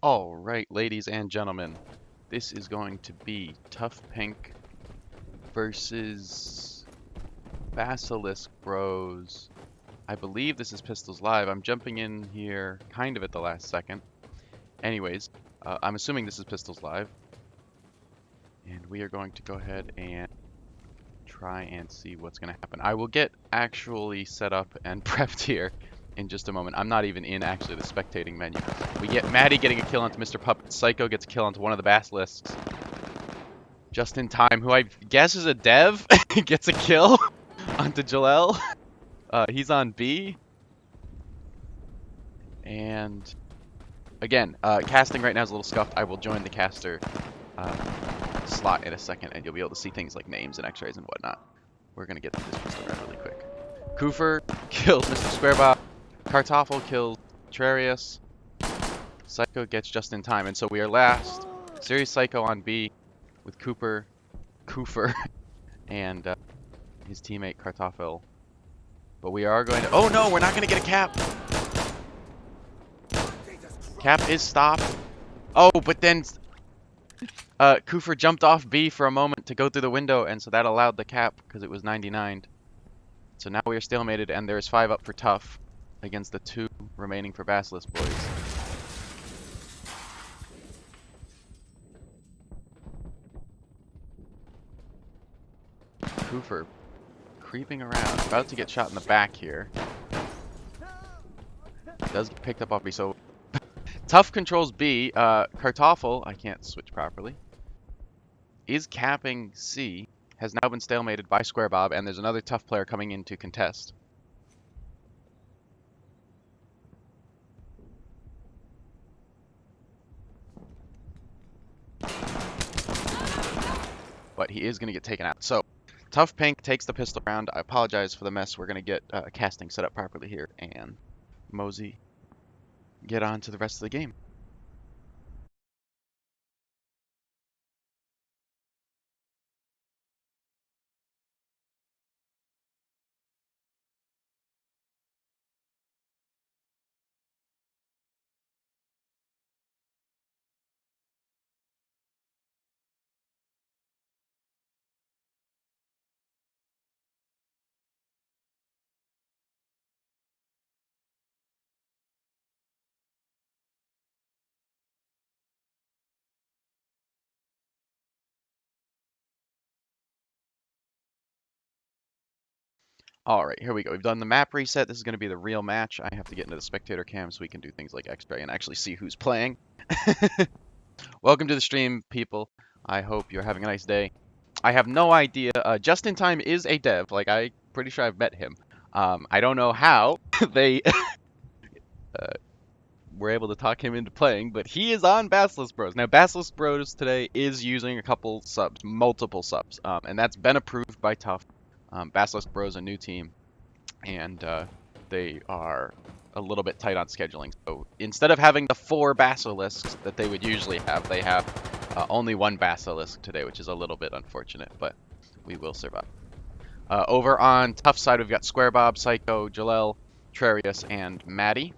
Alright, ladies and gentlemen, this is going to be TUF Pink versus Basilisk Bros. I believe this is Pistols Live. I'm jumping in here kind of at the last second. Anyways, I'm assuming this is Pistols Live. And we are going to go ahead and try and see what's going to happen. I will get actually set up and prepped here in just a moment. I'm not even in actually the spectating menu. We get Maddie getting a kill onto Mr. Puppet. Psycho gets a kill onto one of the Basilisks. Just in time, who I guess is a dev, gets a kill onto Jalel. He's on B. And again, casting right now is a little scuffed. I will join the caster slot in a second, and you'll be able to see things like names and x-rays and whatnot. We're going to get this pistol around really quick. Koofer kills Mr. Squarebob. Kartoffel kills Trarius. Psycho gets just in time, and so we are last. Serious Psycho on B with Koofer, and his teammate Kartoffel. But we are going to... Oh no, we're not going to get a cap! Cap is stopped. Oh, but then Koofer jumped off B for a moment to go through the window, and so that allowed the cap because it was 99. So now we are stalemated, and there's 5 up for TUF against the 2 remaining for Basilisk boys. Koofer creeping around, about to get shot in the back here. Does get picked up off B, so TUF controls B. Kartoffel, I can't switch properly, is capping C. Has now been stalemated by Squarebob, and there's another TUF player coming in to contest. But he is going to get taken out. So, TUF Pink takes the pistol round. I apologize for the mess. We're going to get casting set up properly here, and Mosey get on to the rest of the game. Alright, here we go. We've done the map reset. This is going to be the real match. I have to get into the spectator cam so we can do things like X-ray and actually see who's playing. Welcome to the stream, people. I hope you're having a nice day. I have no idea. Just in Time is a dev. Like, I'm pretty sure I've met him. I don't know how they were able to talk him into playing, but he is on Basilisk Bros. Now, Basilisk Bros today is using a couple subs, multiple subs, and that's been approved by TUF. Basilisk Bros, a new team, and they are a little bit tight on scheduling. So instead of having the 4 Basilisks that they would usually have, they have only 1 Basilisk today, which is a little bit unfortunate, but we will survive. Over on TUF side, we've got Squarebob, Psycho, Jalel, Trarius, and Maddie.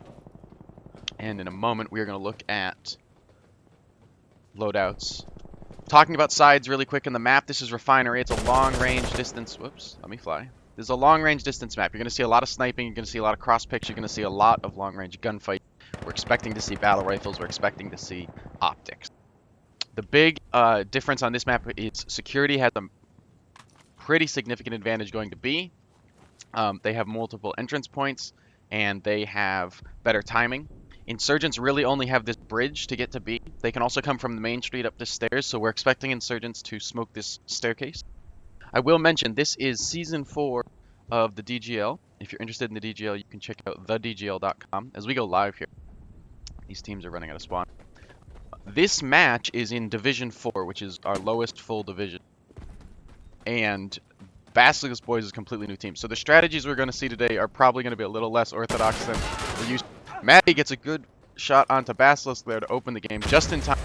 And in a moment, we are going to look at loadouts. Talking about sides really quick in the map, this is Refinery. It's a long-range distance... Whoops, let me fly. This is a long-range distance map. You're going to see a lot of sniping. You're going to see a lot of cross-picks. You're going to see a lot of long-range gunfight. We're expecting to see battle rifles. We're expecting to see optics. The big difference on this map is security has a pretty significant advantage going to B. They have multiple entrance points, and they have better timing. Insurgents really only have this bridge to get to B. They can also come from the main street up the stairs, so we're expecting Insurgents to smoke this staircase. I will mention, this is Season 4 of the DGL. If you're interested in the DGL, you can check out thedgl.com. As we go live here, these teams are running out of spawn. This match is in Division 4, which is our lowest full division. And Basilisk Boys is a completely new team. So the strategies we're going to see today are probably going to be a little less orthodox than we're used to. Maddie gets a good shot onto Basilisk there to open the game just in time.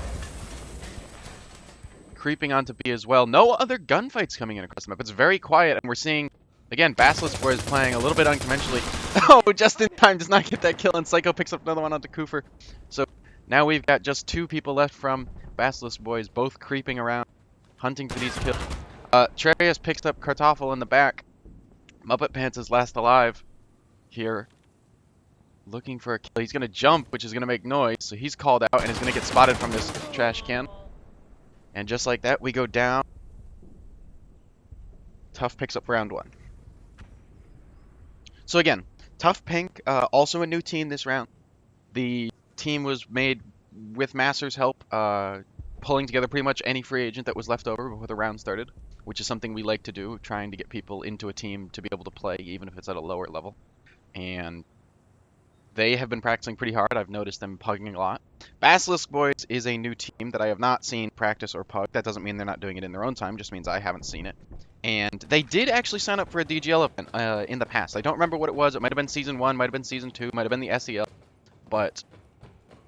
Creeping onto B as well. No other gunfights coming in across the map. It's very quiet, and we're seeing, again, Basilisk Boys playing a little bit unconventionally. Oh, just in time does not get that kill, and Psycho picks up another one onto Koofer. So Now we've got just 2 people left from Basilisk boys, both creeping around, hunting for these kills. Trarius picks up Kartoffel in the back. Muppet Pants is last alive here, looking for a kill. He's going to jump, which is going to make noise, so he's called out and is going to get spotted from this trash can. And just like that, we go down. TUF picks up round 1. So again, TUF Pink, also a new team this round. The team was made with Master's help, pulling together pretty much any free agent that was left over before the round started, which is something we like to do, trying to get people into a team to be able to play, even if it's at a lower level. And they have been practicing pretty hard. I've noticed them pugging a lot. Basilisk Boys is a new team that I have not seen practice or pug. That doesn't mean they're not doing it in their own time, just means I haven't seen it. And they did actually sign up for a DGL event in the past. I don't remember what it was. It might have been Season 1, might have been Season 2, might have been the SEL. But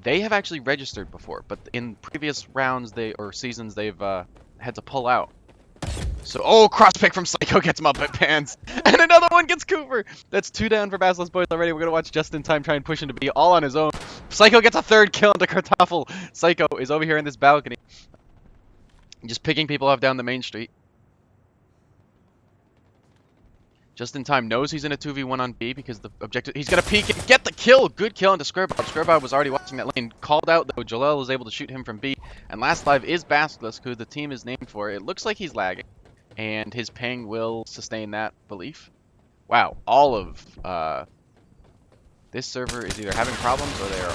they have actually registered before. But in previous rounds or seasons, they've had to pull out. So, oh, cross pick from Psycho gets Muppet Pants. And another one gets Cooper. That's 2 down for Basilisk Boys already. We're going to watch Just in Time try and push him to be all on his own. Psycho gets a 3rd kill into Kartoffel. Psycho is over here in this balcony, just picking people off down the main street. Just in Time knows he's in a 2v1 on B because the objective... He's going to peek and get the kill. Good kill into Square Bob. Square Bob was already watching that lane. Called out, though. Jalel was able to shoot him from B. And last live is Basilisk, who the team is named for. It looks like he's lagging, and his ping will sustain that belief. Wow, all of this server is either having problems or they are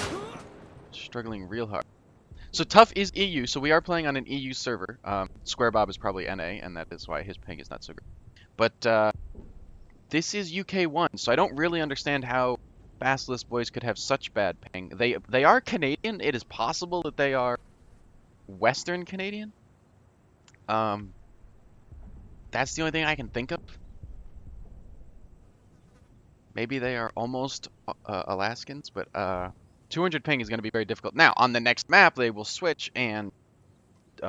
struggling real hard. So TUF is EU, so we are playing on an EU server. Square Bob is probably NA, and that is why his ping is not so great. But this is UK1, so I don't really understand how Basilisk Boys could have such bad ping. They are Canadian. It is possible that they are Western Canadian. That's the only thing I can think of. Maybe they are almost Alaskans, but 200 ping is going to be very difficult. Now, on the next map, they will switch, and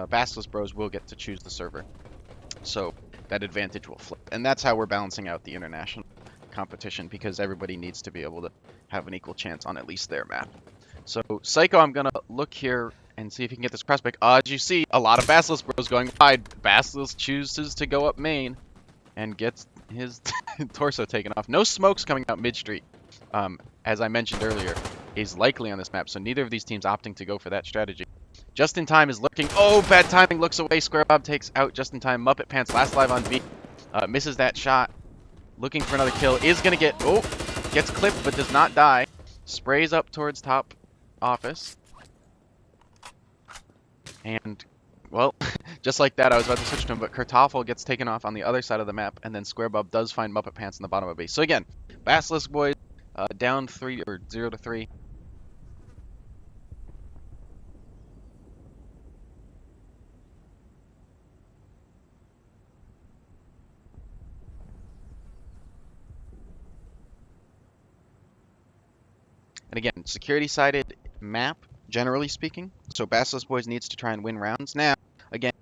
Basilisk Bros will get to choose the server. So that advantage will flip. And that's how we're balancing out the international competition, because everybody needs to be able to have an equal chance on at least their map. So, Psycho, I'm going to look here and see if he can get this cross pick. As you see, a lot of Basilisk Bros going wide. Basilisk chooses to go up main and gets his torso taken off. No smokes coming out mid-street. As I mentioned earlier, is likely on this map, so neither of these teams opting to go for that strategy. Just in Time is lurking. Oh, bad timing, looks away. Square Bob takes out Just in Time. Muppet Pants last live on B. Misses that shot. Looking for another kill. Is going to get... Oh, gets clipped but does not die. Sprays up towards top office. And, well, just like that, I was about to switch to him, but Kartoffel gets taken off on the other side of the map, and then Square Bob does find Muppet Pants in the bottom of B. So again, Basilisk Boys down 3 or 0-3. And again, security-sided map, generally speaking. So Basilisk Boys needs to try and win rounds. Now, again,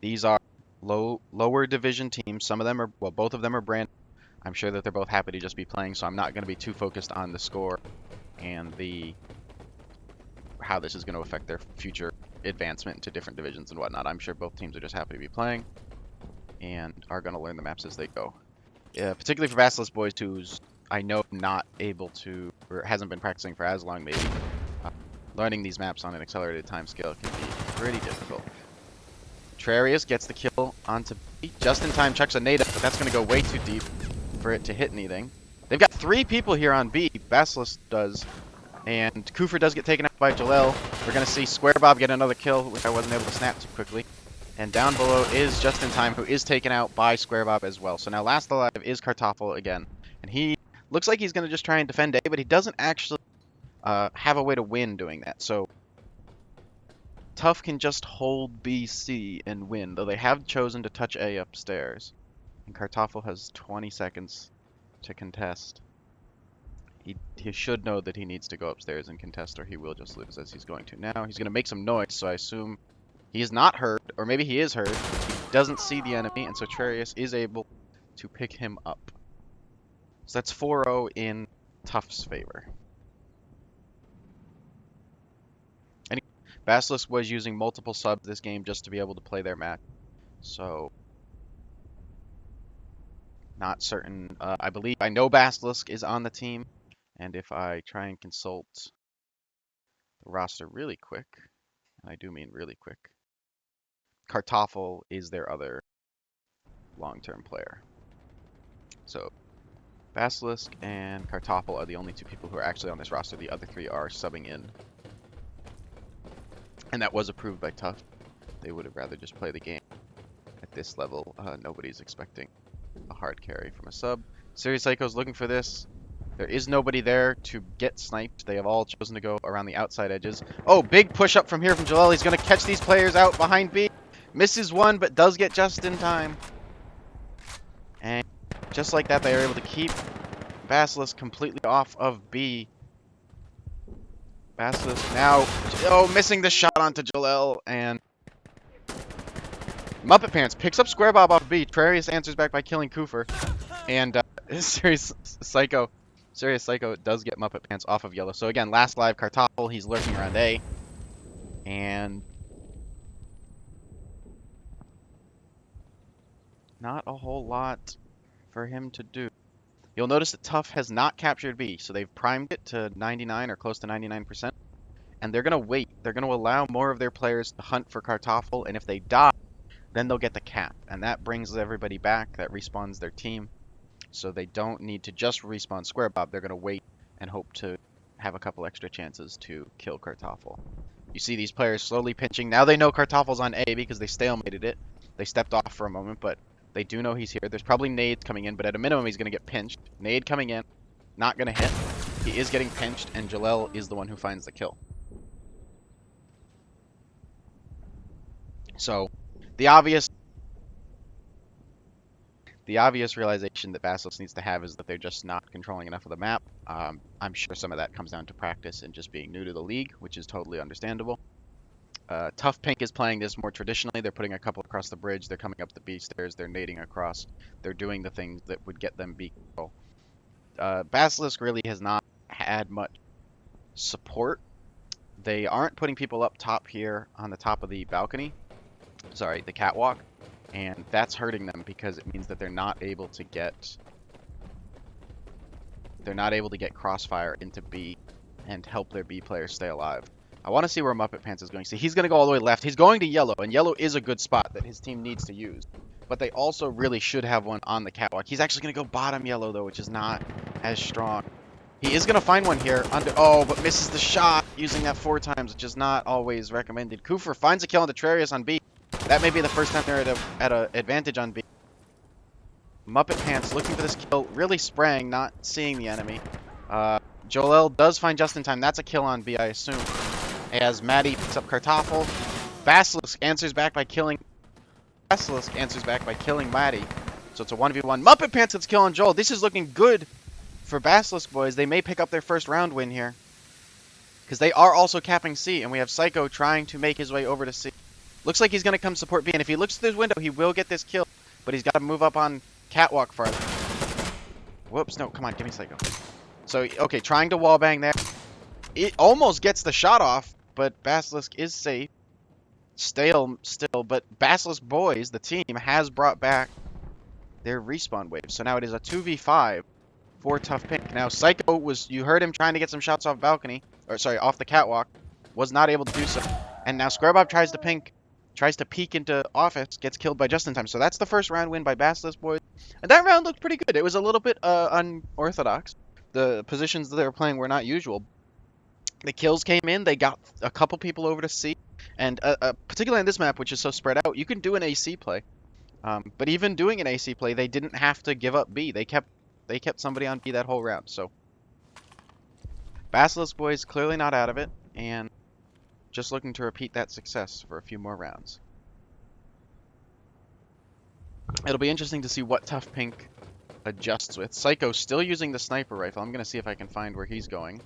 these are lower division teams. Some of them are, well, both of them are brand. I'm sure that they're both happy to just be playing, so I'm not going to be too focused on the score and how this is going to affect their future advancement into different divisions and whatnot. I'm sure both teams are just happy to be playing and are going to learn the maps as they go. Particularly for Basilisk Boys, who's, I know, not able to, or hasn't been practicing for as long, maybe. Learning these maps on an accelerated time scale can be pretty difficult. Trarius gets the kill onto B. Just in Time chucks a nade up, but that's going to go way too deep for it to hit anything. They've got 3 people here on B. Basilisk does. And Kufr does get taken out by Jalel. We're going to see Square Bob get another kill, which I wasn't able to snap too quickly. And down below is Just in Time, who is taken out by Square Bob as well. So now last alive is Kartoffel again. And he looks like he's going to just try and defend A, but he doesn't actually have a way to win doing that. So TUF can just hold BC and win, though they have chosen to touch A upstairs. And Kartoffel has 20 seconds to contest. He should know that he needs to go upstairs and contest, or he will just lose, as he's going to now. He's going to make some noise, so I assume he is not hurt, or maybe he is hurt. He doesn't see the enemy, and so Trarius is able to pick him up. So that's 4-0 in TUF's favor. Basilisk was using multiple subs this game just to be able to play their match. So, not certain. I know Basilisk is on the team. And if I try and consult the roster really quick, and I do mean really quick, Kartoffel is their other long-term player. So Basilisk and Kartoffel are the only two people who are actually on this roster. The other three are subbing in. And that was approved by TUF. They would have rather just play the game. At this level, nobody's expecting a hard carry from a sub. Serious Psycho's looking for this. There is nobody there to get sniped. They have all chosen to go around the outside edges. Oh, big push up from here from Jalel. He's going to catch these players out behind B. Misses one, but does get just in time. And just like that, they are able to keep Basilisk completely off of B. Basilisk now, missing the shot onto Jalel, and Muppet Pants picks up Square Bob off B. Trarius answers back by killing Koofer. And Serious Psycho does get Muppet Pants off of Yellow. So again, last live Kartoffel, he's lurking around A. And not a whole lot for him to do. You'll notice that TUF has not captured B, so they've primed it to 99 or close to 99%. And they're going to wait. They're going to allow more of their players to hunt for Kartoffel, and if they die, then they'll get the cap. And that brings everybody back. That respawns their team. So they don't need to just respawn Square Bob. They're going to wait and hope to have a couple extra chances to kill Kartoffel. You see these players slowly pinching. Now they know Kartoffel's on A because they stalemated it. They stepped off for a moment, but they do know he's here. There's probably nades coming in, but at a minimum he's going to get pinched. Nade coming in. Not going to hit. He is getting pinched, and Jalel is the one who finds the kill. So, the obvious realization that Basilisk needs to have is that they're just not controlling enough of the map. I'm sure some of that comes down to practice and just being new to the league, which is totally understandable. TUF Pink is playing this more traditionally. They're putting a couple across the bridge. They're coming up the B stairs. They're nading across. They're doing the things that would get them B control. Basilisk really has not had much support. They aren't putting people up top here on the top of the balcony. Sorry, the catwalk. And that's hurting them because it means that they're not able to get Crossfire into B and help their B players stay alive. I want to see where Muppet Pants is going. See, he's going to go all the way left. He's going to Yellow, and Yellow is a good spot that his team needs to use. But they also really should have one on the catwalk. He's actually going to go bottom Yellow, though, which is not as strong. He is going to find one here. But misses the shot using that 4 times, which is not always recommended. Koofer finds a kill on the Trarius on B. That may be the first time they're at an advantage on B. Muppet Pants looking for this kill, really spraying, not seeing the enemy. Jalel does find just in time. That's a kill on B, I assume. As Maddie picks up Kartoffel. Basilisk answers back by killing Maddie. So it's a 1v1. Muppet Pants gets kill on Joel. This is looking good for Basilisk boys. They may pick up their first round win here. Because they are also capping C, and we have Psycho trying to make his way over to C. Looks like he's going to come support B, and if he looks through this window, he will get this kill. But he's got to move up on catwalk farther. Whoops, no, come on, give me Psycho. So, okay, trying to wallbang there. It almost gets the shot off, but Basilisk is safe. Stale still, but Basilisk boys, the team, has brought back their respawn wave. So now it is a 2v5 for TUF Pink. Now, Psycho you heard him trying to get some shots off balcony, off the catwalk. Was not able to do so. And now Square Bob tries to peek into office, gets killed by just in time. So that's the first round win by Basilisk boys. And that round looked pretty good. It was a little bit unorthodox. The positions that they were playing were not usual. The kills came in. They got a couple people over to C. And particularly on this map, which is so spread out, you can do an AC play. But even doing an AC play, they didn't have to give up B. They kept somebody on B that whole round. So Basilisk boys clearly not out of it. And just looking to repeat that success for a few more rounds. It'll be interesting to see what TUF Pink adjusts with. Psycho still using the sniper rifle. I'm going to see if I can find where he's going.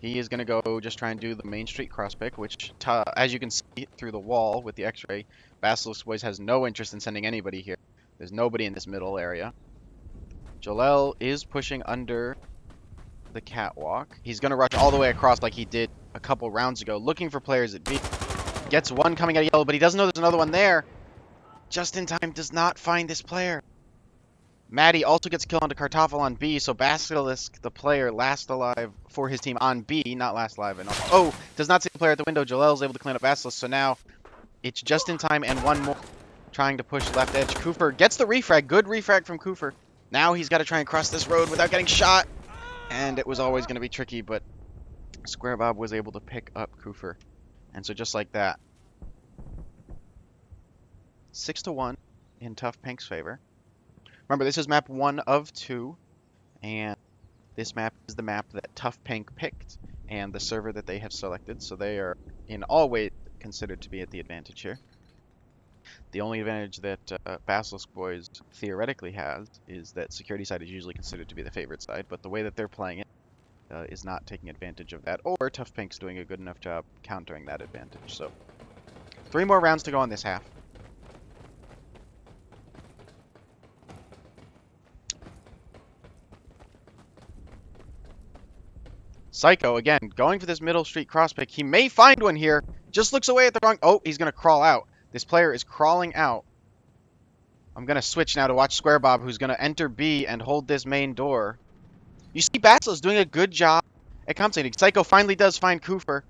He is going to go just try and do the Main Street cross pick, which, as you can see through the wall with the X-ray, Basilisk boys has no interest in sending anybody here. There's nobody in this middle area. Jalel is pushing under the catwalk. He's going to rush all the way across like he did a couple rounds ago, looking for players at B. Gets one coming out of yellow, but he doesn't know there's another one there. Just in time does not find this player. Maddie also gets killed onto Kartoffel on B, so Basilisk, the player, last alive for his team on B, not last alive. And oh, does not see the player at the window. Jalel's able to clean up Basilisk, so now it's just in time and one more trying to push left edge. Cooper gets the refrag. Good refrag from Cooper. Now he's got to try and cross this road without getting shot. And it was always going to be tricky, but Square Bob was able to pick up Cooper. And so just like that, 6-1 in TUF Pink's favor. Remember, this is map 1 of 2, and this map is the map that TUF Pink picked and the server that they have selected, so they are in all ways considered to be at the advantage here. The only advantage that Basilisk Boys theoretically has is that security side is usually considered to be the favorite side, but the way that they're playing it is not taking advantage of that, or TUF Pink's doing a good enough job countering that advantage. So 3 more rounds to go on this half. Psycho, again, going for this middle street cross pick. He may find one here. Just looks away at the wrong... Oh, he's going to crawl out. This player is crawling out. I'm going to switch now to watch Square Bob, who's going to enter B and hold this main door. You see Basilisk doing a good job at compensating. Psycho finally does find Cooper.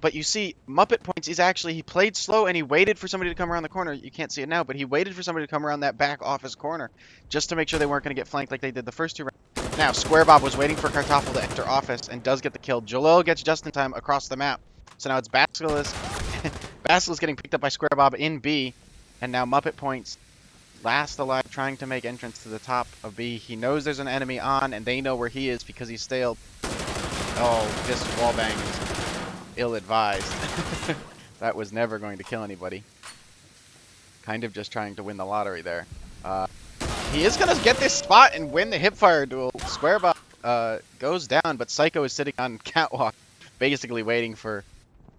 But you see, Muppet Points is actually... He played slow and he waited for somebody to come around the corner. You can't see it now, but he waited for somebody to come around that back office corner just to make sure they weren't going to get flanked like they did the first 2 rounds. Now, Square Bob was waiting for Kartoffel to enter office and does get the kill. Jalil gets just in time across the map. So now it's Basilisk. Basilisk getting picked up by Square Bob in B. And now Muppet Points, last alive, trying to make entrance to the top of B. He knows there's an enemy on, and they know where he is because he's stalled. Oh, this wallbang is ill-advised. That was never going to kill anybody. Kind of just trying to win the lottery there. He is going to get this spot and win the hipfire duel. Square Bob goes down, but Psycho is sitting on catwalk, basically waiting for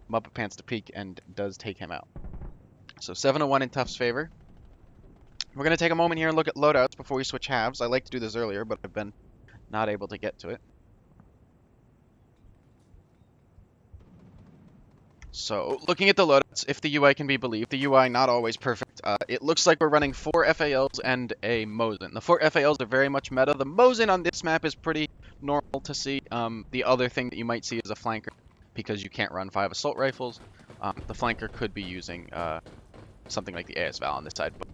Muppet Pants to peek, and does take him out. So 7-1 in TUF's favor. We're going to take a moment here and look at loadouts before we switch halves. I like to do this earlier, but I've been not able to get to it. So, looking at the loadouts, if the UI can be believed, the UI not always perfect. It looks like we're running 4 FALs and a Mosin. The 4 FALs are very much meta. The Mosin on this map is pretty normal to see. The other thing that you might see is a flanker, because you can't run 5 assault rifles. The flanker could be using something like the ASVAL on this side. But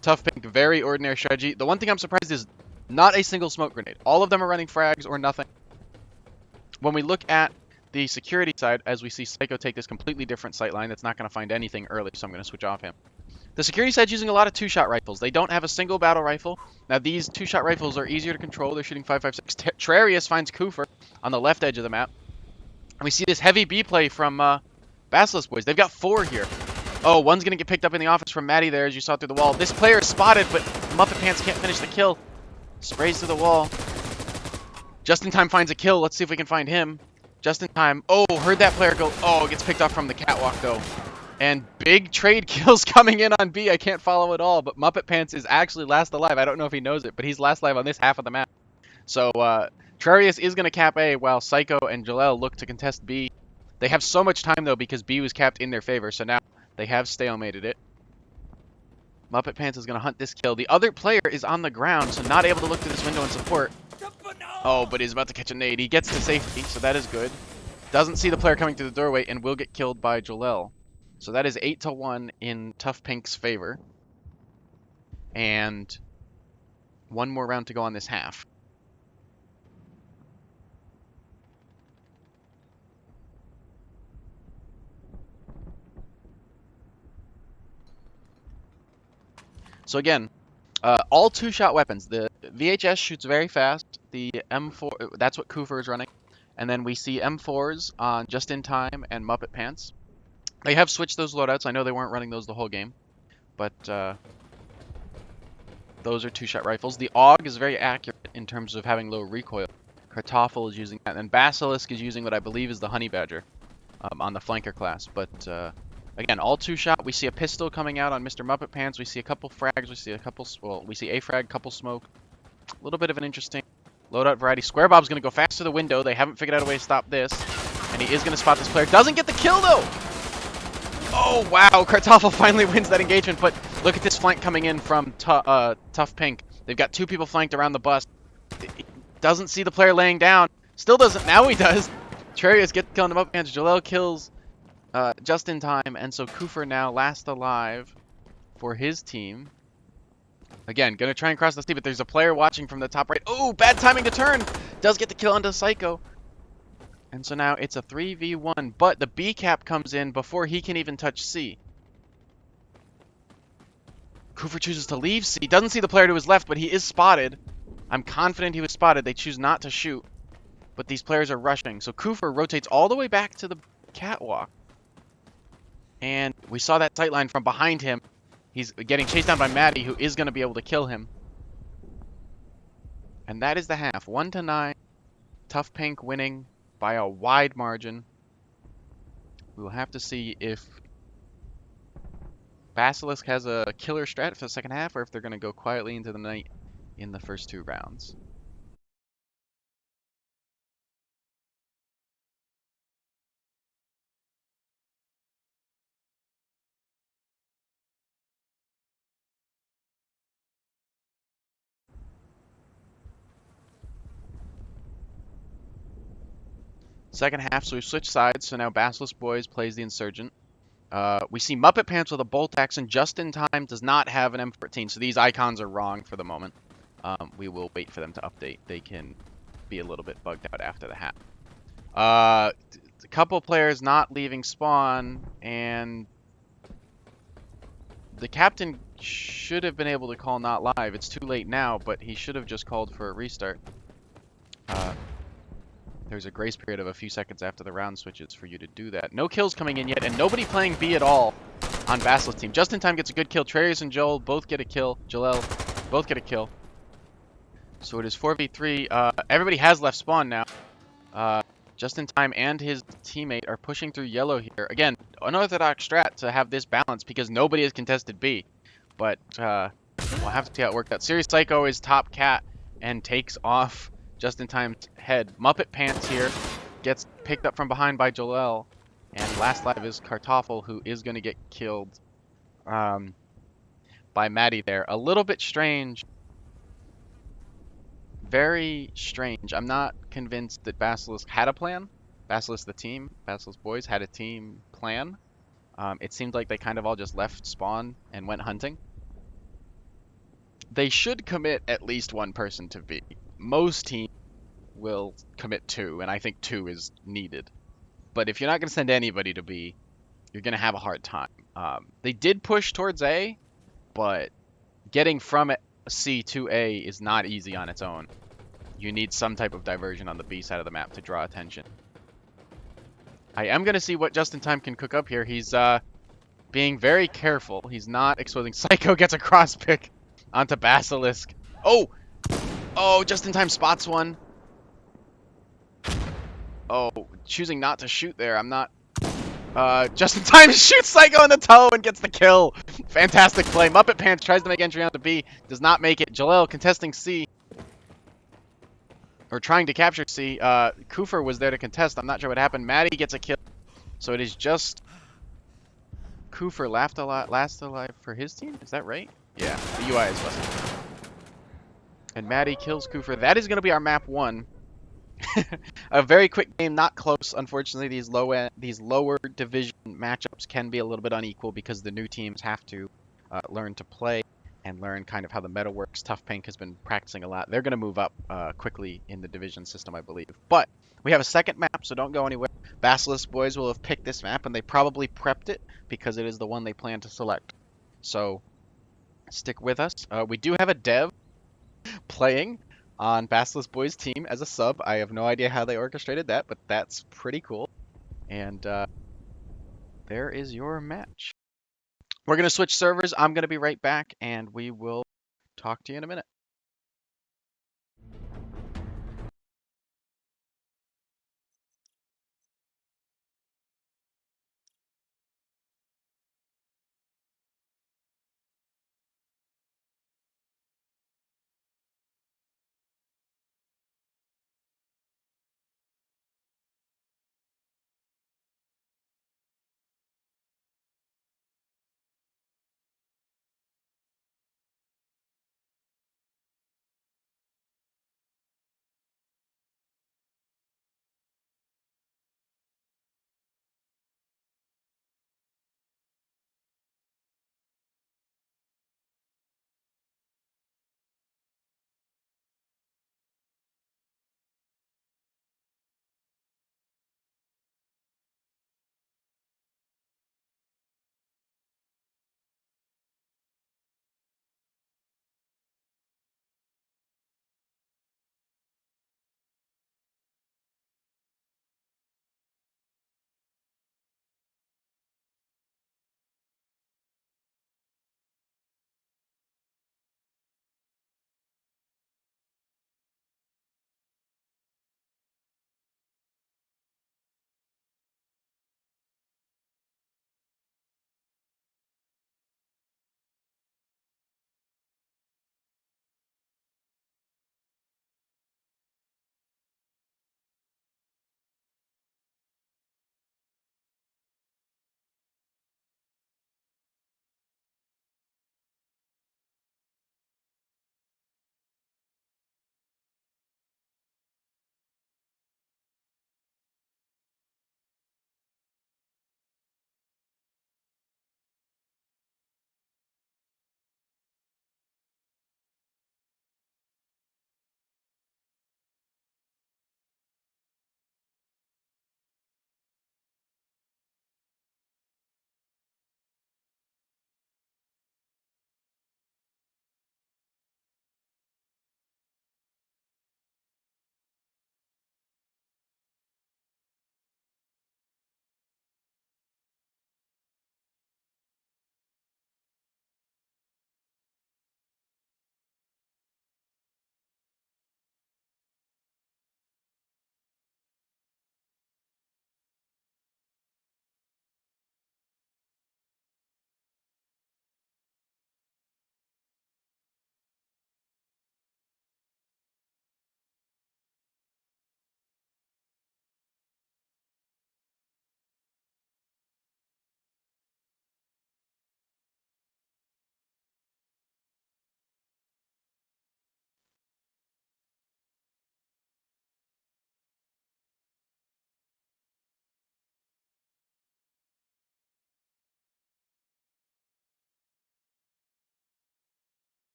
TUF Pink, very ordinary strategy. The one thing I'm surprised is not a single smoke grenade. All of them are running frags or nothing. When we look at the security side, as we see Psycho take this completely different sight line that's not going to find anything early, so I'm going to switch off him. The security side's using a lot of 2-shot rifles. They don't have a single battle rifle. Now, these 2-shot rifles are easier to control. They're shooting 5.56. Trarius finds Cooper on the left edge of the map. And we see this heavy B play from Basilisk Boys. They've got 4 here. Oh, one's going to get picked up in the office from Maddie there, as you saw through the wall. This player is spotted, but Muppet Pants can't finish the kill. Sprays through the wall. Just in time finds a kill. Let's see if we can find him. Just in time. Oh, heard that player go. Oh, gets picked off from the catwalk, though. And big trade kills coming in on B. I can't follow it all, but Muppet Pants is actually last alive. I don't know if he knows it, but he's last alive on this half of the map. So, Trarius is going to cap A, while Psycho and Jalel look to contest B. They have so much time, though, because B was capped in their favor, so now they have stalemated it. Muppet Pants is going to hunt this kill. The other player is on the ground, so not able to look through this window and support. Oh, but he's about to catch a nade. He gets to safety, so that is good. Doesn't see the player coming through the doorway and will get killed by Jalel. So that is 8-1 in TUF Pink's favor. And one more round to go on this half. So again, all 2-shot weapons. The VHS shoots very fast. The M4, that's what Cooper is running. And then we see M4s on Just In Time and Muppet Pants. They have switched those loadouts. I know they weren't running those the whole game. But those are 2-shot rifles. The AUG is very accurate in terms of having low recoil. Kartoffel is using that. And Basilisk is using what I believe is the Honey Badger on the flanker class. But again, all 2-shot. We see a pistol coming out on Mr. Muppet Pants. We see a couple frags. We see a couple, well, we see a frag, couple smoke. A little bit of an interesting loadout variety. Square Bob's going to go fast to the window. They haven't figured out a way to stop this. And he is going to spot this player. Doesn't get the kill, though! Oh, wow. Kartoffel finally wins that engagement, but look at this flank coming in from TUF Pink. They've got two people flanked around the bus. He doesn't see the player laying down. Still doesn't. Now he does. Trarius gets killing him up against Jalel kills just in time, and so Kufr now last alive for his team. Again, gonna try and cross the sea, but there's a player watching from the top right. Oh, bad timing to turn. Does get the kill onto Psycho. And so now it's a 3v1, but the B cap comes in before he can even touch C. Kufr chooses to leave C. Doesn't see the player to his left, but he is spotted. I'm confident he was spotted. They choose not to shoot, but these players are rushing. So Kufr rotates all the way back to the catwalk. And we saw that sightline from behind him. He's getting chased down by Maddie, who is going to be able to kill him. And that is the half. 1-9. TUF Pink winning by a wide margin. We will have to see if Basilisk has a killer strat for the second half, or if they're going to go quietly into the night in the first two rounds. Second half, so we've switched sides, so now Basilisk Boys plays the Insurgent. We see Muppet Pants with a bolt action just in time, does not have an M14, so these icons are wrong for the moment. We will wait for them to update. They can be a little bit bugged out after the half. A couple players not leaving spawn, and the captain should have been able to call not live. It's too late now, but he should have just called for a restart. There's a grace period of a few seconds after the round switches for you to do that. No kills coming in yet, and nobody playing B at all on Basilisk's team. Just in time gets a good kill. Trarius and Joel both get a kill. Jalel both get a kill. So it is 4v3. Everybody has left spawn now. Just in time and his teammate are pushing through yellow here. Again, unorthodox strat to have this balance because nobody has contested B. But we'll have to see how it worked out. Serious Psycho is top cat and takes off just in time's head. Muppet Pants here gets picked up from behind by Jalel. And last live is Kartoffel, who is going to get killed by Maddie there. A little bit strange. Very strange. I'm not convinced that Basilisk had a plan. Basilisk, the team, Basilisk Boys had a team plan. It seemed like they kind of all just left spawn and went hunting. They should commit at least one person to B. Most teams will commit two, and I think two is needed. But if you're not going to send anybody to B, you're going to have a hard time. They did push towards A, but getting from C to A is not easy on its own. You need some type of diversion on the B side of the map to draw attention. I am going to see what Just in Time can cook up here. He's being very careful. He's not exposing. Psycho gets a cross pick onto Basilisk. Oh! Oh, Just in Time spots one. Oh, choosing not to shoot there. I'm not... Just in Time shoots Psycho in the toe and gets the kill. Fantastic play. Muppet Pants tries to make entry onto B. Does not make it. Jalel contesting C. Or trying to capture C. Kufr was there to contest. I'm not sure what happened. Maddie gets a kill. So it is just Kufr last alive for his team? Is that right? Yeah, the UI is busted. And Maddie kills Kufr. That is going to be our map 1. A very quick game, not close. Unfortunately, these lower division matchups can be a little bit unequal because the new teams have to learn to play and learn kind of how the meta works. TUF Pink has been practicing a lot. They're going to move up quickly in the division system, I believe. But we have a second map, so don't go anywhere. Basilisk Boys will have picked this map, and they probably prepped it because it is the one they plan to select. So stick with us. We do have a dev playing on Basilisk Boys' team as a sub. I have no idea how they orchestrated that, but that's pretty cool. And there is your match. We're going to switch servers. I'm going to be right back, and we will talk to you in a minute.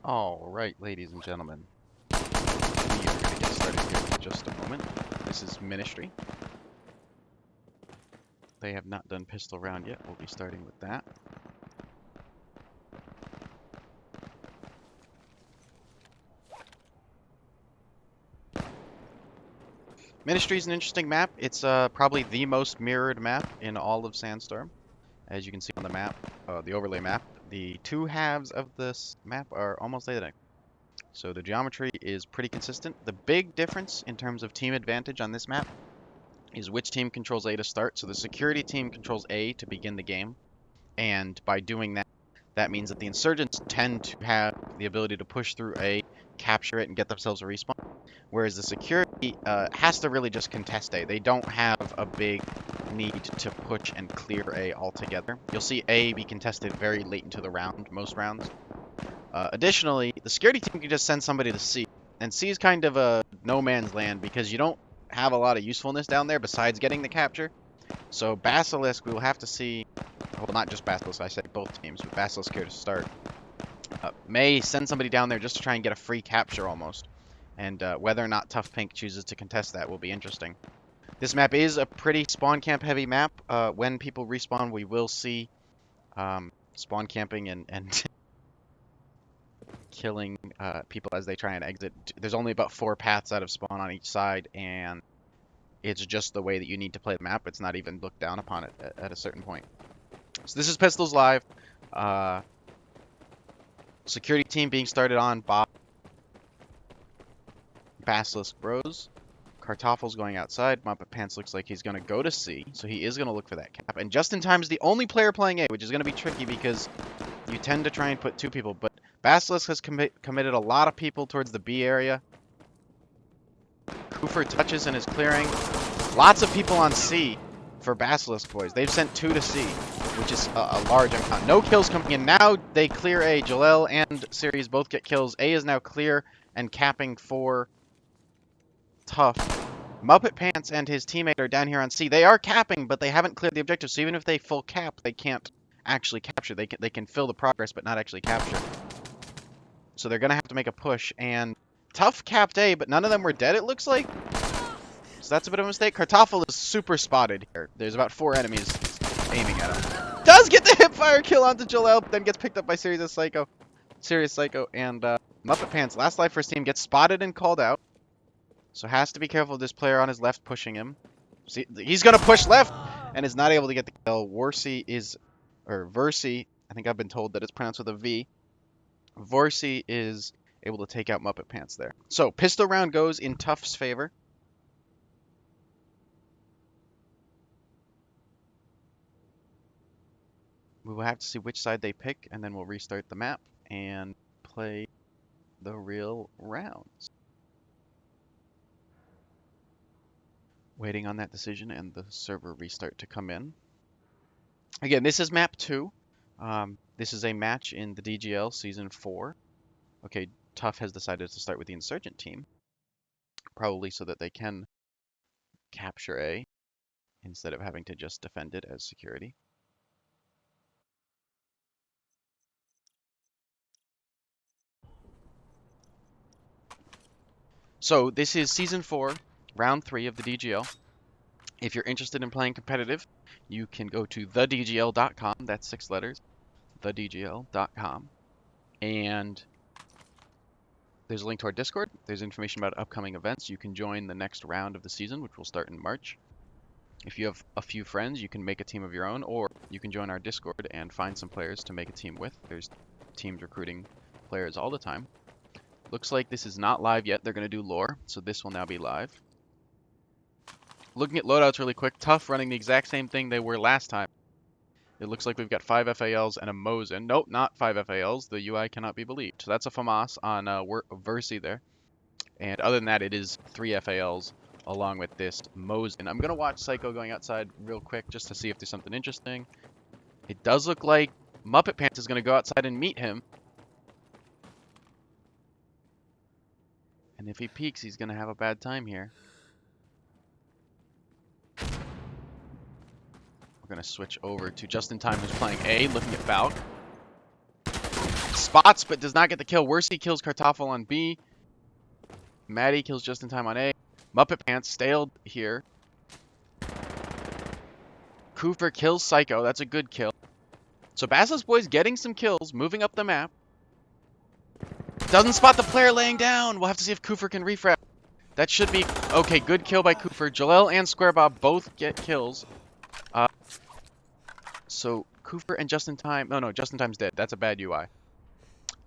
Alright, ladies and gentlemen. We are going to get started here in just a moment. This is Ministry. They have not done pistol round yet. We'll be starting with that. Ministry is an interesting map. It's probably the most mirrored map in all of Sandstorm. As you can see on the map, the overlay map, the two halves of this map are almost identical. So the geometry is pretty consistent. The big difference in terms of team advantage on this map is which team controls A to start. So the security team controls A to begin the game. And by doing that, that means that the insurgents tend to have the ability to push through A, capture it, and get themselves a respawn. Whereas the security has to really just contest A. They don't have a big need to push and clear A altogether. You'll see A be contested very late into the round, most rounds. Additionally, the security team can just send somebody to C. And C is kind of a no man's land because you don't have a lot of usefulness down there besides getting the capture. So Basilisk, we will have to see, well, not just Basilisk, I say both teams, but Basilisk here to start, may send somebody down there just to try and get a free capture almost. And whether or not TUF Pink chooses to contest that will be interesting. This map is a pretty spawn camp heavy map. When people respawn, we will see spawn camping and killing people as they try and exit. There's only about 4 paths out of spawn on each side, and it's just the way that you need to play the map. It's not even looked down upon it at a certain point. So this is Pistols Live. Security team being started on Bob, Basilisk Bros. Kartoffel's going outside. Muppet Pants looks like he's going to go to C, so he is going to look for that cap. And Just in Time is the only player playing A, which is going to be tricky because you tend to try and put 2 people. But Basilisk has committed a lot of people towards the B area. Koofer touches and is clearing. Lots of people on C for Basilisk boys. They've sent 2 to C, which is a large amount. No kills coming in. Now they clear A. Jalel and Series both get kills. A is now clear and capping for TUF. Muppet Pants and his teammate are down here on C. They are capping, but they haven't cleared the objective. So even if they full cap, they can't actually capture. They can fill the progress, but not actually capture. So they're gonna have to make a push. And TUF capped A, but none of them were dead. It looks like. So that's a bit of a mistake. Kartoffel is super spotted here. There's about 4 enemies aiming at him. Does get the hipfire kill onto Jalel, but then gets picked up by Serious Psycho, and Muppet Pants. Last life for his team gets spotted and called out. So has to be careful of this player on his left pushing him. See, he's going to push left and is not able to get the kill. Versi, I think I've been told that it's pronounced with a V. Versi is able to take out Muppet Pants there. So pistol round goes in TUF's favor. We will have to see which side they pick, and then we'll restart the map and play the real rounds. Waiting on that decision and the server restart to come in. Again, this is map 2. This is a match in the DGL Season 4. Okay, TUF has decided to start with the Insurgent team. Probably so that they can capture A instead of having to just defend it as security. So this is Season 4, Round 3 of the DGL. If you're interested in playing competitive, you can go to thedgl.com. That's 6 letters. thedgl.com. And there's a link to our Discord. There's information about upcoming events. You can join the next round of the season, which will start in March. If you have a few friends, you can make a team of your own, or you can join our Discord and find some players to make a team with. There's teams recruiting players all the time. Looks like this is not live yet. They're going to do lore, so this will now be live. Looking at loadouts really quick, TUF running the exact same thing they were last time. It looks like we've got 5 FALs and a Mosin. Nope, not 5 FALs. The UI cannot be believed. So that's a FAMAS on Versi there. And other than that, it is 3 FALs along with this Mosin. I'm going to watch Psycho going outside real quick just to see if there's something interesting. It does look like Muppet Pants is going to go outside and meet him. And if he peeks, he's going to have a bad time here. We're going to switch over to Just in Time, who's playing A, looking at Valk. Spots, but does not get the kill. Worsey kills Kartoffel on B. Maddie kills just in time on A. Muppet Pants staled here. Koofer kills Psycho. That's a good kill. So Basilisk Boys getting some kills, moving up the map. Doesn't spot the player laying down. We'll have to see if Koofer can refrag. That should be... Okay, good kill by Koofer. Jalel and Square Bob both get kills. So Koofer and Just in Time... No, Just in Time's dead. That's a bad UI.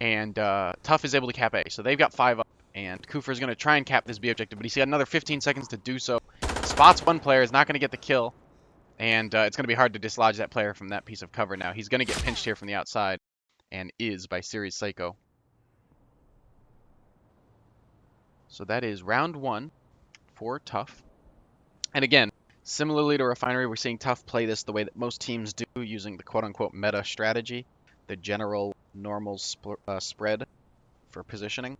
And TUF is able to cap A. So they've got 5 up. And Koofer's going to try and cap this B objective. But he's got another 15 seconds to do so. Spots one player. Is not going to get the kill. And it's going to be hard to dislodge that player from that piece of cover now. He's going to get pinched here from the outside. And is by Series Psycho. So that is round 1 for TUF. And again, similarly to Refinery, we're seeing TUF play this the way that most teams do, using the quote-unquote meta strategy, the general normal spread for positioning.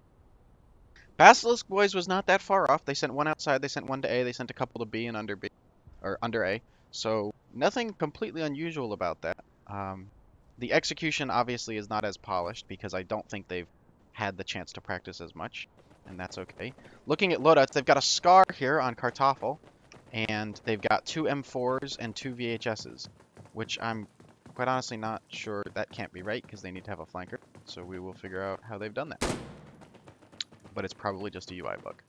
Basilisk Boys was not that far off. They sent one outside, they sent one to A, they sent a couple to B and under B, or under A. So nothing completely unusual about that. The execution obviously is not as polished because I don't think they've had the chance to practice as much. And that's okay. Looking at loadouts, they've got a Scar here on Kartoffel, and they've got 2 M4s and 2 VHSs, which I'm quite honestly not sure that can't be right, because they need to have a flanker, so we will figure out how they've done that. But it's probably just a UI bug.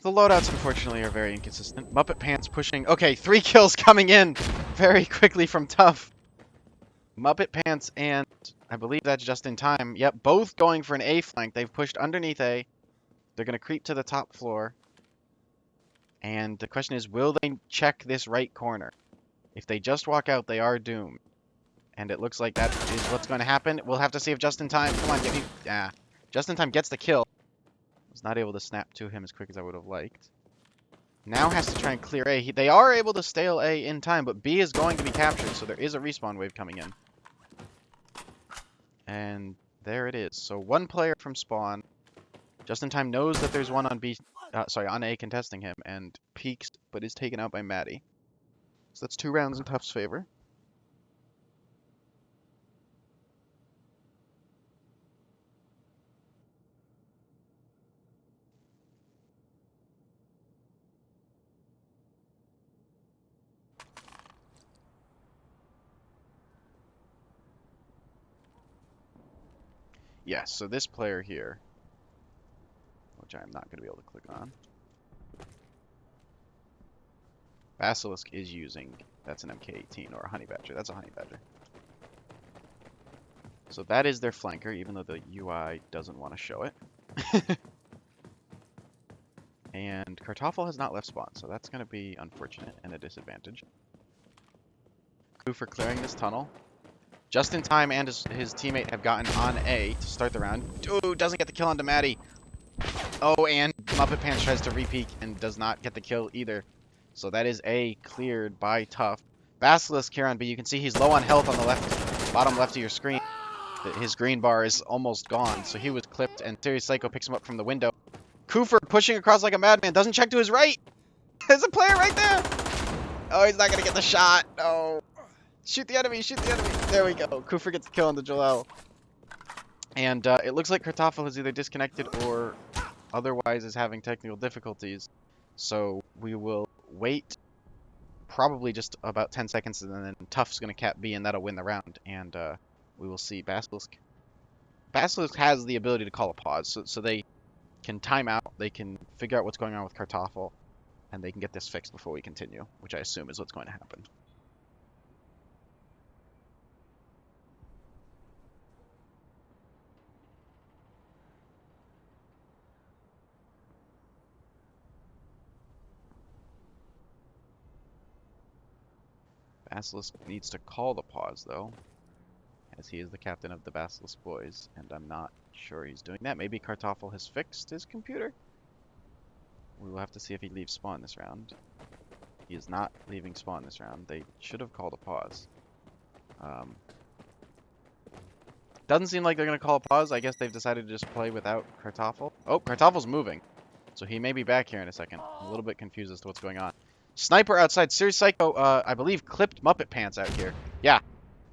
The loadouts, unfortunately, are very inconsistent. Muppet Pants pushing... Okay, 3 kills coming in very quickly from TUF. Muppet Pants and I believe that's Just in Time. Yep, both going for an A flank. They've pushed underneath A. They're going to creep to the top floor. And the question is, will they check this right corner? If they just walk out, they are doomed. And it looks like that is what's going to happen. We'll have to see if Just in Time... Come on, get me... Yeah. Just in Time gets the kill. Was not able to snap to him as quick as I would have liked. Now has to try and clear A. They are able to stale A in time, but B is going to be captured, so there is a respawn wave coming in. And there it is. So one player from spawn. Just in Time knows that there's one on B, on A contesting him, and peeks, but is taken out by Maddie. So that's 2 rounds in TUF's favor. Yes, so this player here, which I'm not going to be able to click on. Basilisk is using, that's an MK18 or a Honey Badger. That's a Honey Badger. So that is their flanker, even though the UI doesn't want to show it. And Kartoffel has not left spawn, so that's going to be unfortunate and a disadvantage. Koofer clearing this tunnel. Just in Time and his teammate have gotten on A to start the round. Ooh, doesn't get the kill onto Maddie. Oh, and Muppet Pants tries to repeat and does not get the kill either. So that is A cleared by TUF. Basilisk here on B. You can see he's low on health on the left, bottom left of your screen. His green bar is almost gone, so he was clipped, and Series Psycho picks him up from the window. Koofer pushing across like a madman. Doesn't check to his right. There's a player right there. Oh, he's not going to get the shot. No. Shoot the enemy, shoot the enemy. There we go. Koofer gets the kill on the Jalel. And it looks like Kartoffel has either disconnected or otherwise is having technical difficulties. So we will wait probably just about 10 seconds, and then TUF's going to cap B, and that'll win the round. And we will see Basilisk. Basilisk has the ability to call a pause, so they can time out, they can figure out what's going on with Kartoffel, and they can get this fixed before we continue, which I assume is what's going to happen. Basilisk needs to call the pause, though, as he is the captain of the Basilisk Boys, and I'm not sure he's doing that. Maybe Kartoffel has fixed his computer? We will have to see if he leaves spawn this round. He is not leaving spawn this round. They should have called a pause. Doesn't seem like they're going to call a pause. I guess they've decided to just play without Kartoffel. Oh, Kartoffel's moving, so he may be back here in a second. I'm a little bit confused as to what's going on. Sniper outside. Series Psycho, I believe, clipped Muppet Pants out here. Yeah.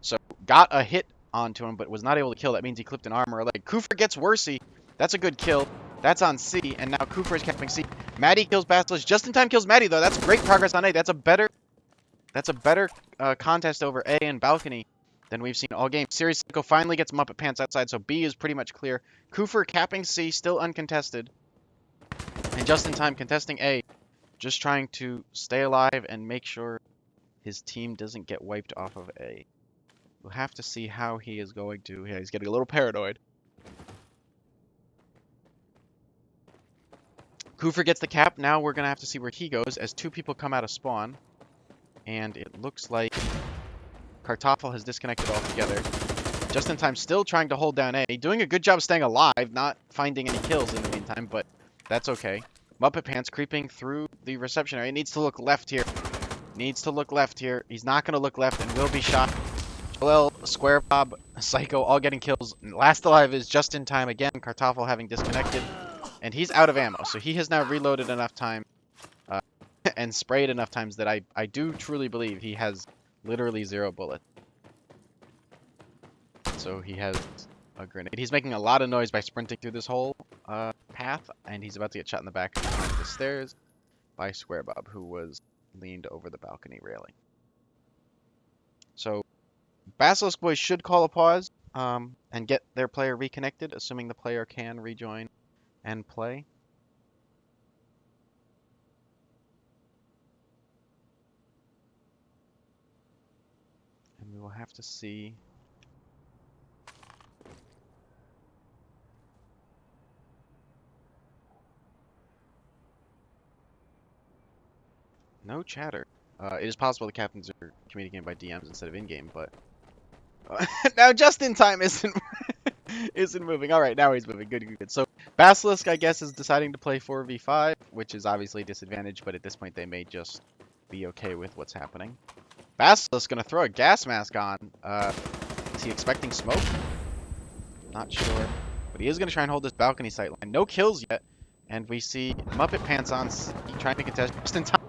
So, got a hit onto him, but was not able to kill. That means he clipped an arm or a leg. Kufr gets Worsey. That's a good kill. That's on C, and now Kufr is capping C. Maddie kills Basilisk. Just in time kills Maddie, though. That's great progress on A. That's a better contest over A and Balcony than we've seen all game. Serious Psycho finally gets Muppet Pants outside, so B is pretty much clear. Kufr capping C, still uncontested. And just in time contesting A, just trying to stay alive and make sure his team doesn't get wiped off of A. We'll have to see how he is going to. Yeah, he's getting a little paranoid. Kufr gets the cap. Now we're going to have to see where he goes as two people come out of spawn. And it looks like Kartoffel has disconnected altogether. Just in time, still trying to hold down A. Doing a good job staying alive, not finding any kills in the meantime, but that's okay. Muppet Pants creeping through the reception area. Needs to look left here. Needs to look left here. He's not going to look left and will be shot. Joel, Square Bob, Psycho all getting kills. Last alive is just in time again. Kartoffel having disconnected. And he's out of ammo. So he has now reloaded enough time and sprayed enough times that I do truly believe he has literally 0 bullets. So he has a grenade. He's making a lot of noise by sprinting through this whole path. And he's about to get shot in the back behind the stairs by Square Bob, who was leaned over the balcony railing. So Basilisk boys should call a pause and get their player reconnected, assuming the player can rejoin and play. And we will have to see. No chatter. It is possible the captains are communicating by DMs instead of in-game, but now just in time isn't moving. All right, now he's moving. Good, good, good. So Basilisk, I guess, is deciding to play 4v5, which is obviously a disadvantage, but at this point they may just be okay with what's happening. Basilisk gonna throw a gas mask on. Is he expecting smoke? Not sure, but he is gonna try and hold this balcony sight line. No kills yet, and we see Muppet Pants on C, trying to contest just in time.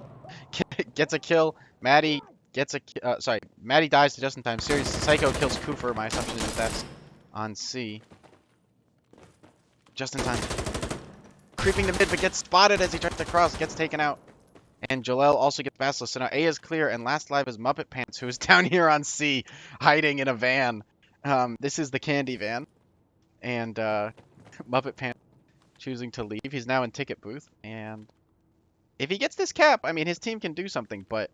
Gets a kill. Maddie gets a Maddie dies just in time. Serious Psycho kills Kufr. My assumption is that that's on C. Just in time. Creeping to mid, but gets spotted as he tries to cross. Gets taken out. And Jalel also gets Basilisk. So now A is clear, and last live is Muppet Pants, who is down here on C, hiding in a van. This is the candy van. And Muppet Pants choosing to leave. He's now in ticket booth, and if he gets this cap, I mean, his team can do something, but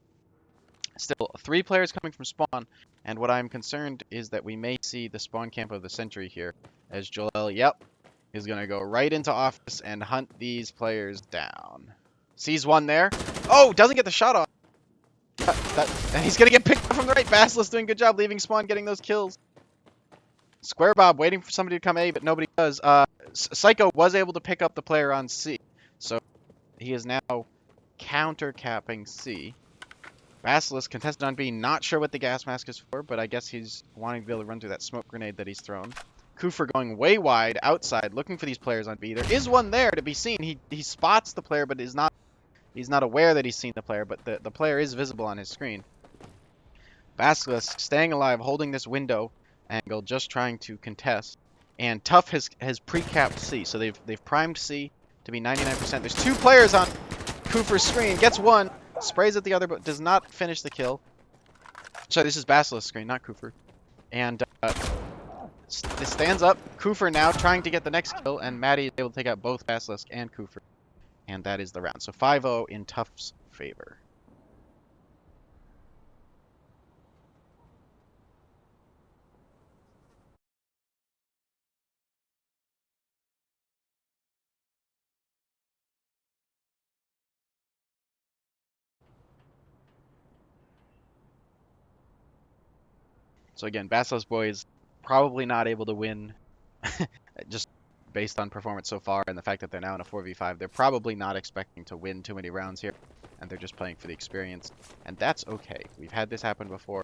still, 3 players coming from spawn, and what I'm concerned is that we may see the spawn camp of the century here, as Joel, is going to go right into office and hunt these players down. Sees one there. Oh, doesn't get the shot off. And he's going to get picked up from the right. Basilisk doing a good job leaving spawn, getting those kills. Square Bob waiting for somebody to come A, but nobody does. Psycho was able to pick up the player on C, so he is now counter-capping C. Basilisk contested on B, not sure what the gas mask is for, but I guess he's wanting to be able to run through that smoke grenade that he's thrown. Kufr going way wide outside, looking for these players on B. There is one there to be seen. He spots the player, but he's not aware that he's seen the player, but the player is visible on his screen. Basilisk staying alive, holding this window angle, just trying to contest. And TUF has pre-capped C, so they've primed C to be 99%. There's 2 players on Kufr's screen, gets one, sprays at the other, but does not finish the kill. Sorry, this is Basilisk's screen, not Kufr. And this stands up. Kufr now trying to get the next kill, and Maddie is able to take out both Basilisk and Kufr. And that is the round. So 5-0 in TUF's favor. So again, Basilisk boys probably not able to win just based on performance so far and the fact that they're now in a 4v5. They're probably not expecting to win too many rounds here, and they're just playing for the experience. And that's okay. We've had this happen before.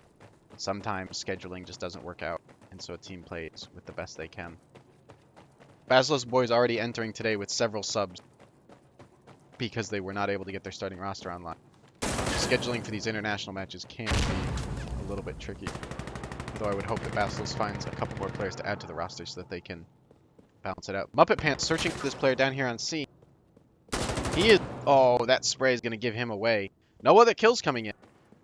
Sometimes scheduling just doesn't work out, and so a team plays with the best they can. Basilisk boys already entering today with several subs because they were not able to get their starting roster online. Scheduling for these international matches can be a little bit tricky. Though I would hope that Basilisk finds a couple more players to add to the roster so that they can balance it out. Muppet Pants searching for this player down here on C. He is... Oh, that spray is going to give him away. No other kills coming in.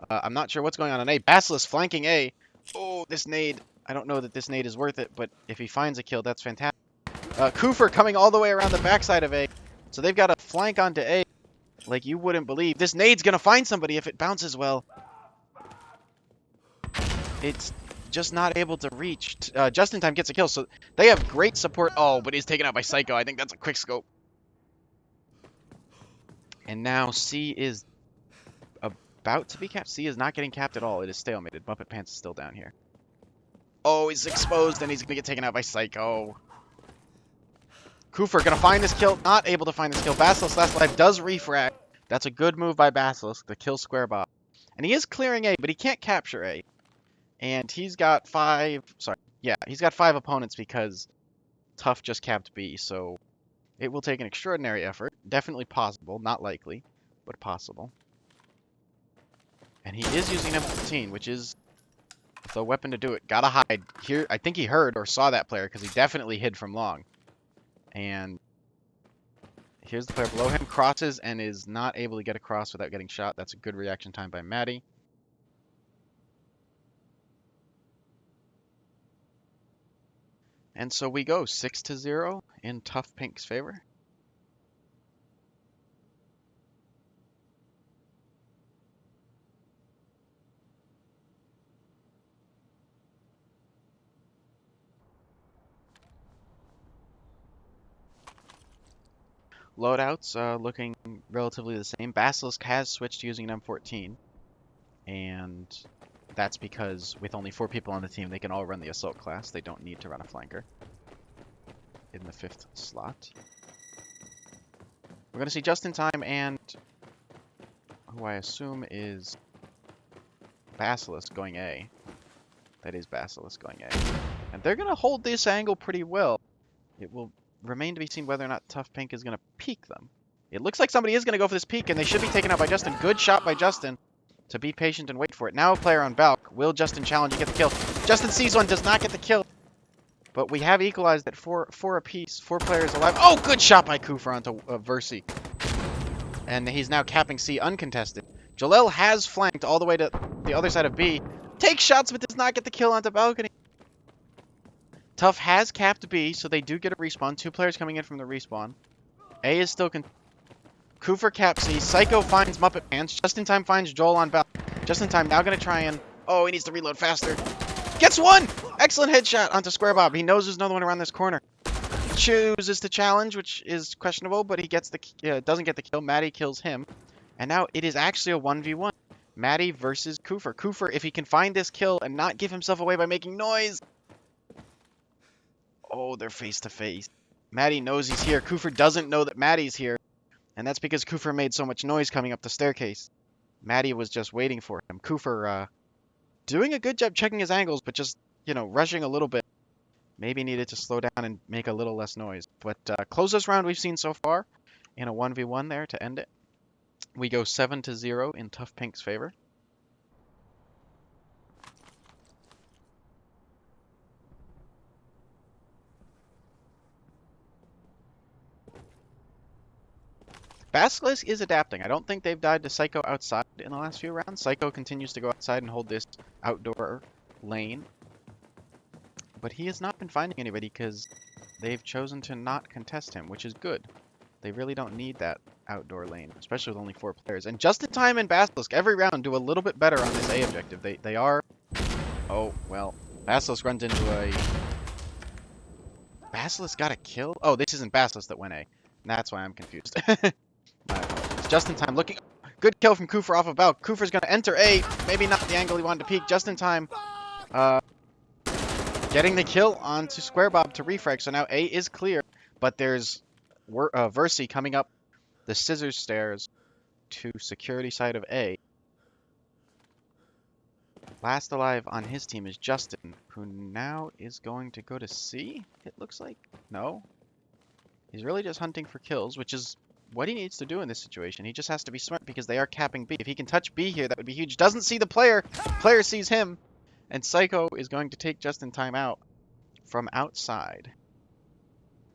I'm not sure what's going on A. Basilisk flanking A. Oh, this nade. I don't know that this nade is worth it, but if he finds a kill, that's fantastic. Kufer coming all the way around the backside of A. So they've got a flank onto A like you wouldn't believe. This nade's going to find somebody if it bounces well. It's just not able to reach. Just in time gets a kill, so they have great support. Oh, but he's taken out by Psycho. I think that's a quick scope. And now C is about to be capped. C is not getting capped at all. It is stalemated. Muppet Pants is still down here. Oh, he's exposed, and he's going to get taken out by Psycho. Kufer going to find this kill. Not able to find this kill. Basilisk last life does refrag. That's a good move by Basilisk to kill Square Bob. And he is clearing A, but he can't capture A. And he's got he's got 5 opponents because TUF just capped B. So it will take an extraordinary effort. Definitely possible. Not likely, but possible. And he is using M14, which is the weapon to do it. Gotta hide. Here, I think he heard or saw that player because he definitely hid from long. And here's the player below him. Crosses and is not able to get across without getting shot. That's a good reaction time by Maddie. And so we go 6-0 in TUF Pink's favor. Loadouts looking relatively the same. Basilisk has switched to using an M14. And that's because with only 4 people on the team, they can all run the assault class. They don't need to run a flanker in the 5th slot. We're going to see Just in Time and who I assume is Basilisk going A. That is Basilisk going A. And they're going to hold this angle pretty well. It will remain to be seen whether or not TUF Pink is going to peek them. It looks like somebody is going to go for this peek, and they should be taken out by Justin. Good shot by Justin to be patient and wait for it. Now a player on Balk. Will Justin challenge and get the kill? Justin sees one, does not get the kill. But we have equalized at 4 apiece. 4 players alive. Oh, good shot by Kufer onto Versi. And he's now capping C uncontested. Jalil has flanked all the way to the other side of B. Takes shots, but does not get the kill onto balcony. TUF has capped B, so they do get a respawn. 2 players coming in from the respawn. A is still Kufer caps C. Psycho finds Muppet Pants. Just in Time finds Joel on Bell. Just in Time now going to try and... Oh, he needs to reload faster. Gets one! Excellent headshot onto Square Bob. He knows there's another one around this corner. Chooses to challenge, which is questionable, but he gets the doesn't get the kill. Maddie kills him. And now it is actually a 1v1. Maddie versus Kufer. Kufer, if he can find this kill and not give himself away by making noise... Oh, they're face to face. Maddie knows he's here. Kufer doesn't know that Maddie's here. And that's because Kufer made so much noise coming up the staircase. Maddie was just waiting for him. Kufer doing a good job checking his angles, but just, you know, rushing a little bit. Maybe needed to slow down and make a little less noise. But closest round we've seen so far in a 1v1 there to end it. We go 7-0 in TUF Pink's favor. Basilisk is adapting. I don't think they've died to Psycho outside in the last few rounds. Psycho continues to go outside and hold this outdoor lane. But he has not been finding anybody because they've chosen to not contest him, which is good. They really don't need that outdoor lane, especially with only 4 players. And Just in Time and Basilisk every round do a little bit better on this A objective. They are... Oh, well. Basilisk runs into a... Basilisk got a kill? Oh, this isn't Basilisk that went A. That's why I'm confused. Just in Time looking... Good kill from Kufer off of Bal. Kufer's going to enter A. Maybe not the angle he wanted to peek. Just in Time. Getting the kill onto Square Bob to refrag. So now A is clear. But there's Versi coming up the scissors stairs to security side of A. Last alive on his team is Justin, who now is going to go to C, it looks like. No. He's really just hunting for kills, which is what he needs to do in this situation. He just has to be smart because they are capping B. If he can touch B here, that would be huge. Doesn't see the player. Player sees him. And Psycho is going to take Just in Time out from outside.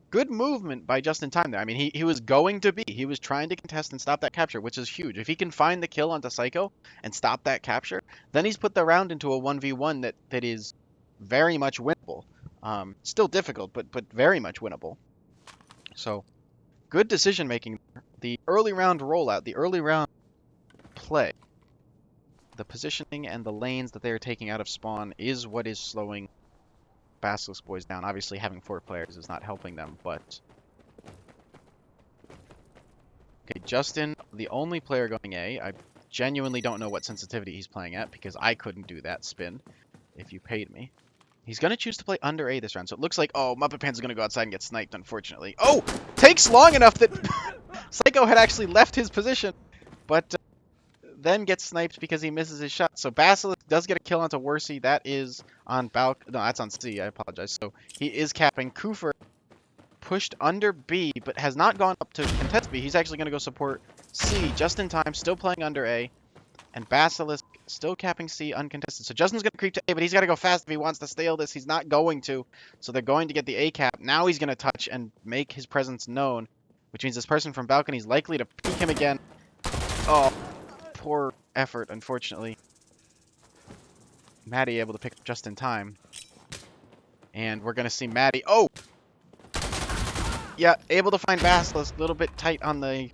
Good movement by Just in Time there. I mean, he was going to be. He was trying to contest and stop that capture, which is huge. If he can find the kill onto Psycho and stop that capture, then he's put the round into a 1v1 that is very much winnable. Still difficult, but very much winnable. So, good decision making. The early round rollout, the early round play, the positioning and the lanes that they are taking out of spawn is what is slowing Basilisk boys down. Obviously, having 4 players is not helping them, but... Okay, Justin, the only player going A. I genuinely don't know what sensitivity he's playing at, because I couldn't do that spin if you paid me. He's going to choose to play under A this round, so it looks like, oh, Muppet Pants is going to go outside and get sniped, unfortunately. Oh! Takes long enough that Psycho had actually left his position, but then gets sniped because he misses his shot. So Basilisk does get a kill onto Worsey. That is on No, that's on C. I apologize. So he is capping. Kufer pushed under B, but has not gone up to contest B. He's actually going to go support C just in time, still playing under A. And Basilisk still capping C uncontested. So Justin's going to creep to A, but he's got to go fast if he wants to steal this. He's not going to. So they're going to get the A cap. Now he's going to touch and make his presence known, which means this person from balcony is likely to peek him again. Oh, poor effort, unfortunately. Maddie able to pick up just in time. And we're going to see Maddie. Oh! Yeah, able to find Basilisk. A little bit tight on the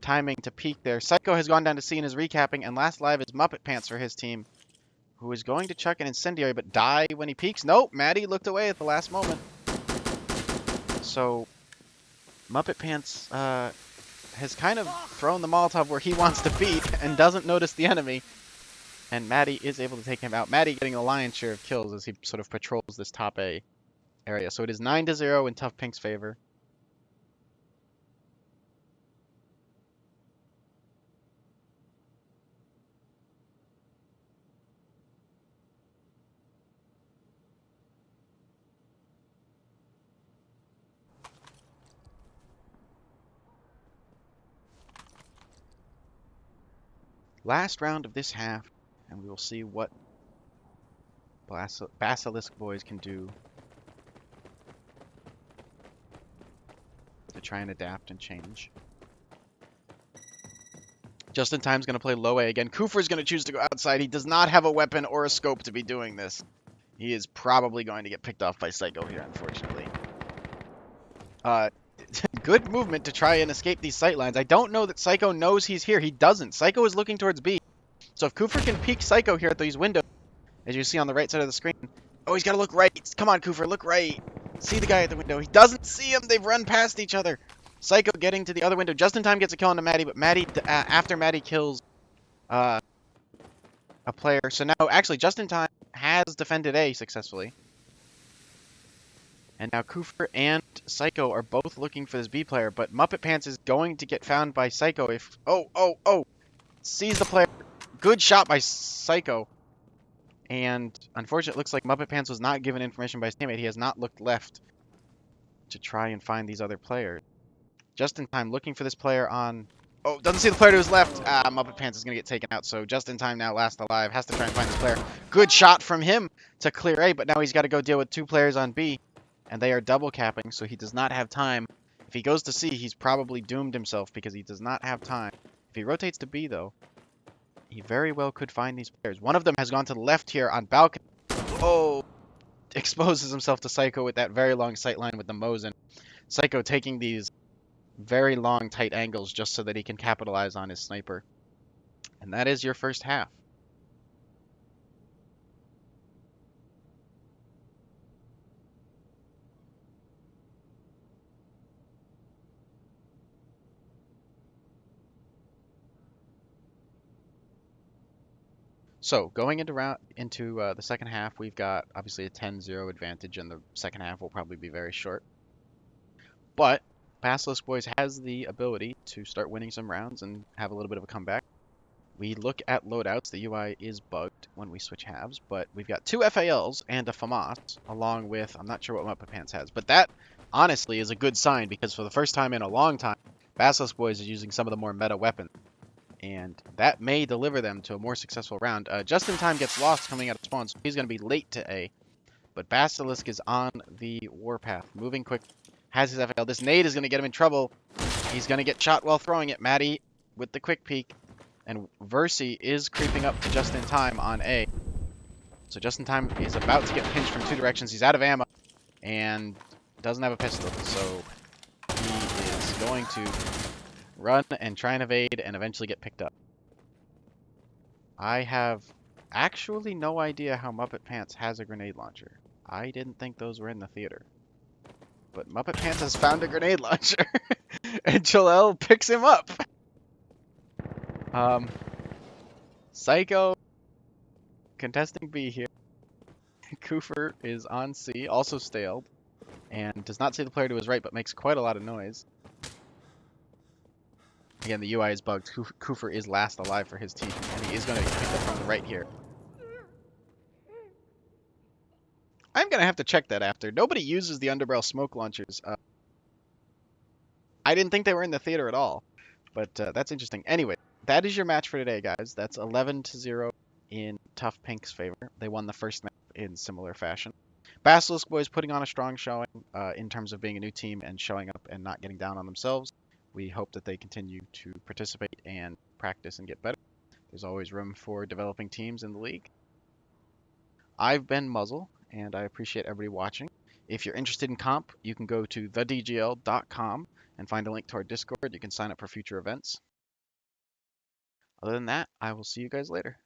timing to peek there. Psycho has gone down to C and is recapping. And last live is Muppet Pants for his team, who is going to chuck an incendiary, but die when he peeks. Nope, Maddie looked away at the last moment. So, Muppet Pants has kind of thrown the Molotov where he wants to be and doesn't notice the enemy. And Maddie is able to take him out. Maddie getting a lion's share of kills as he sort of patrols this top A area. So it is 9-0 in TUF Pink's favor. Last round of this half, and we will see what Basilisk boys can do to try and adapt and change. Just in Time's going to play low A again. Kufer's going to choose to go outside. He does not have a weapon or a scope to be doing this. He is probably going to get picked off by Psycho here, unfortunately. Good movement to try and escape these sightlines. I don't know that Psycho knows he's here. He doesn't. Psycho is looking towards B. So if Kufer can peek Psycho here at these windows, as you see on the right side of the screen. Oh, he's got to look right. Come on, Kufer, look right. See the guy at the window. He doesn't see him. They've run past each other. Psycho getting to the other window. Just in Time gets a kill on Maddie, but Maddie, after Maddie kills a player. So now, actually, Just in Time has defended A successfully. And now Kufer and Psycho are both looking for this B player, but Muppet Pants is going to get found by Psycho if... Oh! Sees the player. Good shot by Psycho. And unfortunately, it looks like Muppet Pants was not given information by his teammate. He has not looked left to try and find these other players. Just in Time looking for this player on... Oh, doesn't see the player to his left. Muppet Pants is going to get taken out. So Just in Time now last alive. Has to try and find this player. Good shot from him to clear A, but now he's got to go deal with 2 players on B. And they are double capping, so he does not have time. If he goes to C, he's probably doomed himself because he does not have time. If he rotates to B, though, he very well could find these players. One of them has gone to the left here on balcony. Oh, exposes himself to Psycho with that very long sight line with the Mosin. Psycho taking these very long, tight angles just so that he can capitalize on his sniper. And that is your first half. So, going into the second half, we've got obviously a 10-0 advantage, and the second half will probably be very short. But Basilisk Boys has the ability to start winning some rounds and have a little bit of a comeback. We look at loadouts. The UI is bugged when we switch halves, but we've got 2 FALs and a FAMAS, along with, I'm not sure what Muppet Pants has, but that honestly is a good sign because for the first time in a long time, Basilisk Boys is using some of the more meta weapons. and that may deliver them to a more successful round. Just in time gets lost coming out of spawn, so he's going to be late to A. But Basilisk is on the warpath, moving quick, has his FL. This nade is going to get him in trouble. He's going to get shot while throwing it. Maddie with the quick peek, and Versi is creeping up to just in time on A. So just in time is about to get pinched from 2 directions. He's out of ammo and doesn't have a pistol, so he is going to run and try and evade and eventually get picked up. I have actually no idea how Muppet Pants has a grenade launcher. I didn't think those were in the theater. But Muppet Pants has found a grenade launcher, and Jalel picks him up. Psycho contesting B here. Koofer is on C, also staled, and does not see the player to his right, but makes quite a lot of noise. Again, the UI is bugged. Koofer is last alive for his team, and he is going to pick up from the right here. I'm going to have to check that after. Nobody uses the underbarrel smoke launchers. I didn't think they were in the theater at all, but that's interesting. Anyway, that is your match for today, guys. That's 11-0 in TUF Pink's favor. They won the first map in similar fashion. Basilisk Boys putting on a strong showing in terms of being a new team and showing up and not getting down on themselves. We hope that they continue to participate and practice and get better. There's always room for developing teams in the league. I've been Muzzle, and I appreciate everybody watching. If you're interested in comp, you can go to thedgl.com and find a link to our Discord. You can sign up for future events. Other than that, I will see you guys later.